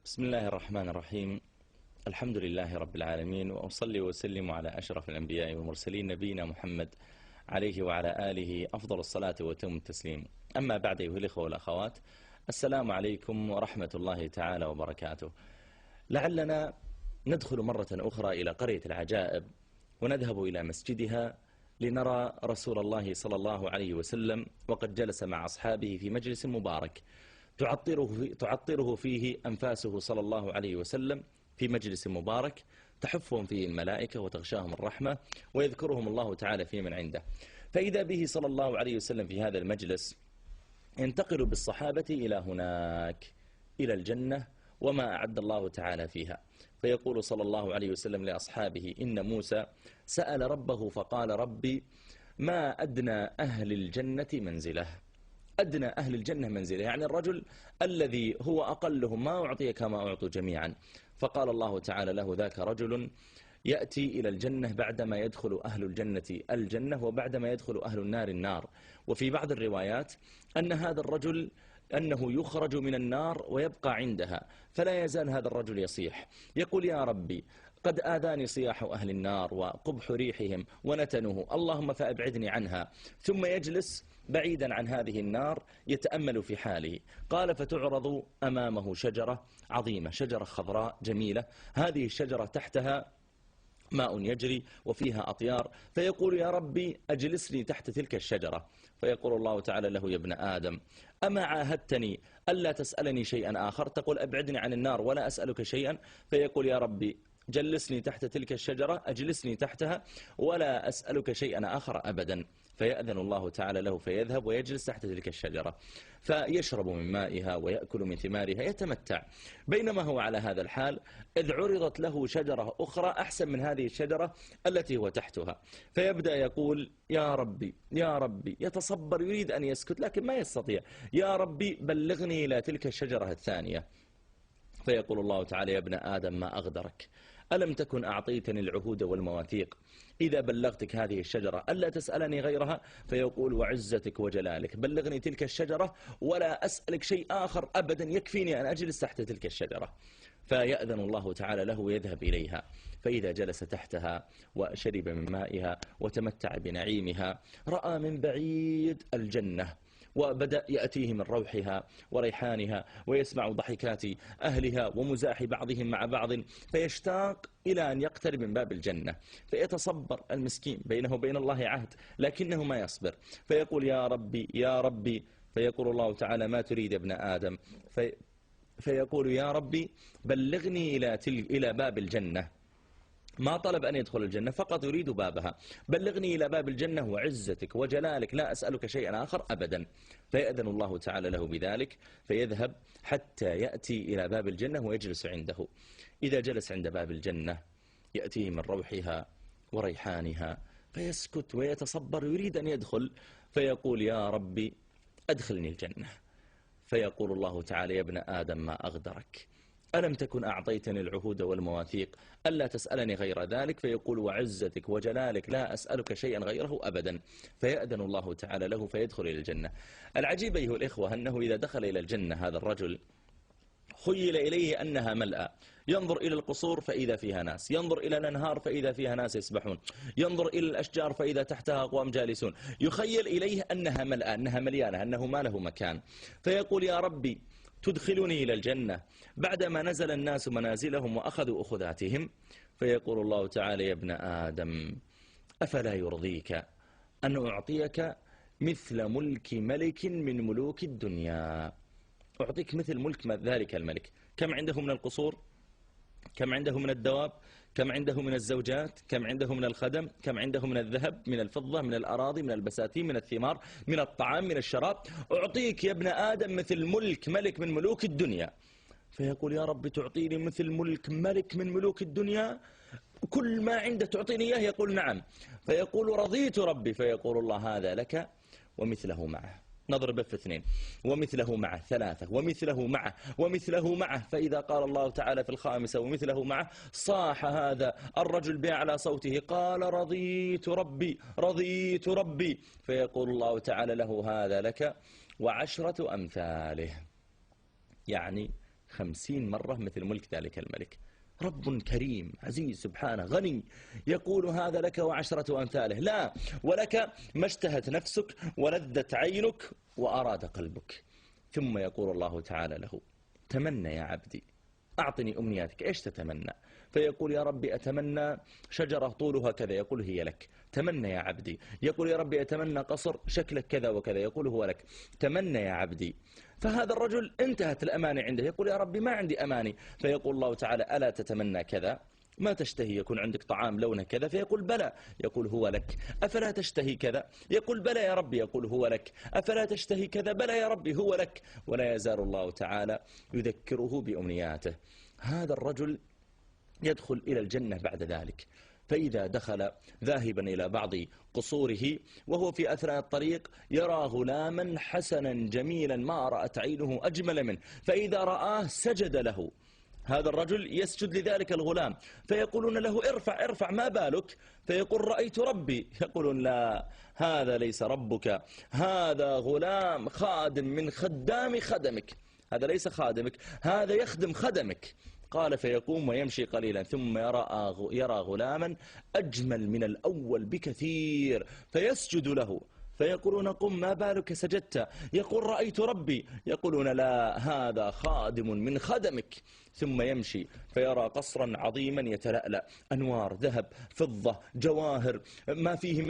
بسم الله الرحمن الرحيم. الحمد لله رب العالمين، وأصلي وسلم على أشرف الأنبياء والمرسلين نبينا محمد عليه وعلى آله أفضل الصلاة وتم التسليم. أما بعد، أيها الإخوة والأخوات، السلام عليكم ورحمة الله تعالى وبركاته. لعلنا ندخل مرة أخرى إلى قرية العجائب ونذهب إلى مسجدها لنرى رسول الله صلى الله عليه وسلم وقد جلس مع أصحابه في مجلس مبارك تعطره فيه أنفاسه صلى الله عليه وسلم، في مجلس مبارك تحفهم فيه الملائكة وتغشاهم الرحمة ويذكرهم الله تعالى في من عنده. فإذا به صلى الله عليه وسلم في هذا المجلس ينتقل بالصحابة إلى هناك، إلى الجنة وما أعد الله تعالى فيها. فيقول صلى الله عليه وسلم لأصحابه: إن موسى سأل ربه فقال: ربي ما أدنى أهل الجنة منزله. أدنى أهل الجنة منزله يعني الرجل الذي هو أقلهم، ما أعطي كما أعطوا جميعا. فقال الله تعالى له: ذاك رجل يأتي إلى الجنة بعدما يدخل أهل الجنة الجنة وبعدما يدخل أهل النار النار. وفي بعض الروايات أن هذا الرجل أنه يخرج من النار ويبقى عندها، فلا يزال هذا الرجل يصيح يقول: يا ربي قد آذاني صياح أهل النار وقبح ريحهم ونتنه، اللهم فأبعدني عنها. ثم يجلس بعيدا عن هذه النار يتأمل في حاله. قال: فتعرض أمامه شجرة عظيمة، شجرة خضراء جميلة، هذه الشجرة تحتها ماء يجري وفيها أطيار، فيقول: يا ربي أجلسني تحت تلك الشجرة. فيقول الله تعالى له: يا ابن آدم أما عاهدتني ألا تسألني شيئا آخر؟ تقول أبعدني عن النار ولا أسألك شيئا. فيقول: يا ربي جلسني تحت تلك الشجرة، أجلسني تحتها ولا أسألك شيئا آخر أبدا. فيأذن الله تعالى له فيذهب ويجلس تحت تلك الشجرة، فيشرب من مائها ويأكل من ثمارها يتمتع. بينما هو على هذا الحال إذ عرضت له شجرة أخرى أحسن من هذه الشجرة التي هو تحتها، فيبدأ يقول: يا ربي يا ربي، يتصبر يريد أن يسكت لكن ما يستطيع، يا ربي بلغني إلى تلك الشجرة الثانية. فيقول الله تعالى: يا ابن آدم ما أغدرك، ألم تكن أعطيتني العهود والمواثيق إذا بلغتك هذه الشجرة ألا تسألني غيرها؟ فيقول: وعزتك وجلالك بلغني تلك الشجرة ولا أسألك شيء آخر أبدا، يكفيني أن أجلس تحت تلك الشجرة. فيأذن الله تعالى له ويذهب إليها، فإذا جلس تحتها وشرب من مائها وتمتع بنعيمها رأى من بعيد الجنة، وبدأ يأتيه من روحها وريحانها ويسمع ضحكات أهلها ومزاح بعضهم مع بعض، فيشتاق إلى أن يقترب من باب الجنة. فيتصبر المسكين، بينه وبين الله عهد لكنه ما يصبر، فيقول: يا ربي يا ربي. فيقول الله تعالى: ما تريد يا ابن آدم؟ فيقول: يا ربي بلغني إلى باب الجنة. ما طلب أن يدخل الجنة، فقط يريد بابها. بلغني إلى باب الجنة وعزتك وجلالك لا أسألك شيئا آخر أبدا. فيأذن الله تعالى له بذلك، فيذهب حتى يأتي إلى باب الجنة ويجلس عنده. إذا جلس عند باب الجنة يأتيه من روحها وريحانها، فيسكت ويتصبر يريد أن يدخل، فيقول: يا ربي أدخلني الجنة. فيقول الله تعالى: يا ابن آدم ما أغدرك، ألم تكن أعطيتني العهود والمواثيق ألا تسألني غير ذلك؟ فيقول: وعزتك وجلالك لا أسألك شيئا غيره أبدا. فيأذن الله تعالى له فيدخل إلى الجنة. العجيب أيها الإخوة أنه إذا دخل إلى الجنة هذا الرجل خيل إليه أنها ملأى، ينظر إلى القصور فإذا فيها ناس، ينظر إلى الأنهار فإذا فيها ناس يسبحون، ينظر إلى الأشجار فإذا تحتها أقوام جالسون، يخيل إليه أنها ملأى، أنها مليانة، أنه ما له مكان. فيقول: يا ربي تدخلني إلى الجنة بعدما نزل الناس منازلهم وأخذوا أخذاتهم. فيقول الله تعالى: يا ابن آدم أفلا يرضيك أن أعطيك مثل ملك ملك من ملوك الدنيا؟ أعطيك مثل ملك ذلك الملك. كم عنده من القصور؟ كم عنده من الدواب؟ كم عنده من الزوجات؟ كم عنده من الخدم؟ كم عنده من الذهب، من الفضة، من الأراضي، من البساتين، من الثمار، من الطعام، من الشراب؟ أعطيك يا ابن آدم مثل ملك ملك من ملوك الدنيا. فيقول: يا رب تعطيني مثل ملك ملك من ملوك الدنيا؟ كل ما عنده تعطيني إياه؟ يقول: نعم. فيقول: رضيت ربي. فيقول الله: هذا لك ومثله معه. نضرب في اثنين، ومثله معه ثلاثة، ومثله معه ومثله معه. فإذا قال الله تعالى في الخامسة ومثله معه صاح هذا الرجل بأعلى صوته قال: رضيت ربي رضيت ربي. فيقول الله تعالى له: هذا لك وعشرة أمثاله، يعني 50 مرة مثل ملك ذلك الملك. رب كريم عزيز سبحانه غني، يقول هذا لك وعشرة أمثاله، لا، ولك ما اشتهت نفسك ولذت عينك وأراد قلبك. ثم يقول الله تعالى له: تمنى يا عبدي، أعطني أمنياتك، إيش تتمنى؟ فيقول: يا ربي أتمنى شجرة طولها كذا، يقول: هي لك. تمنى يا عبدي. يقول: يا ربي أتمنى قصر شكلك كذا وكذا، يقول: هو لك. تمنى يا عبدي. فهذا الرجل انتهت الأماني عنده، يقول: يا ربي ما عندي أماني. فيقول الله تعالى: ألا تتمنى كذا؟ ما تشتهي يكون عندك طعام لونه كذا؟ فيقول: بلى. يقول: هو لك. أفلا تشتهي كذا؟ يقول: بلى يا ربي. يقول: هو لك. أفلا تشتهي كذا؟ بلى يا ربي، هو لك. ولا يزال الله تعالى يذكره بأمنياته. هذا الرجل يدخل إلى الجنة بعد ذلك، فإذا دخل ذاهبا إلى بعض قصوره وهو في أثناء الطريق يرى غلاما حسنا جميلا ما رأت عينه أجمل منه، فإذا رآه سجد له. هذا الرجل يسجد لذلك الغلام، فيقولون له: ارفع ارفع، ما بالك؟ فيقول: رأيت ربي. يقولون: لا، هذا ليس ربك، هذا غلام خادم من خدام خدمك، هذا ليس خادمك، هذا يخدم خدمك. قال: فيقوم ويمشي قليلا ثم يرى غلاما أجمل من الأول بكثير، فيسجد له. فيقولون: قم، ما بالك سجدت؟ يقول: رأيت ربي. يقولون: لا، هذا خادم من خدمك. ثم يمشي فيرى قصرا عظيما يتلألأ، أنوار ذهب فضة جواهر ما فيه من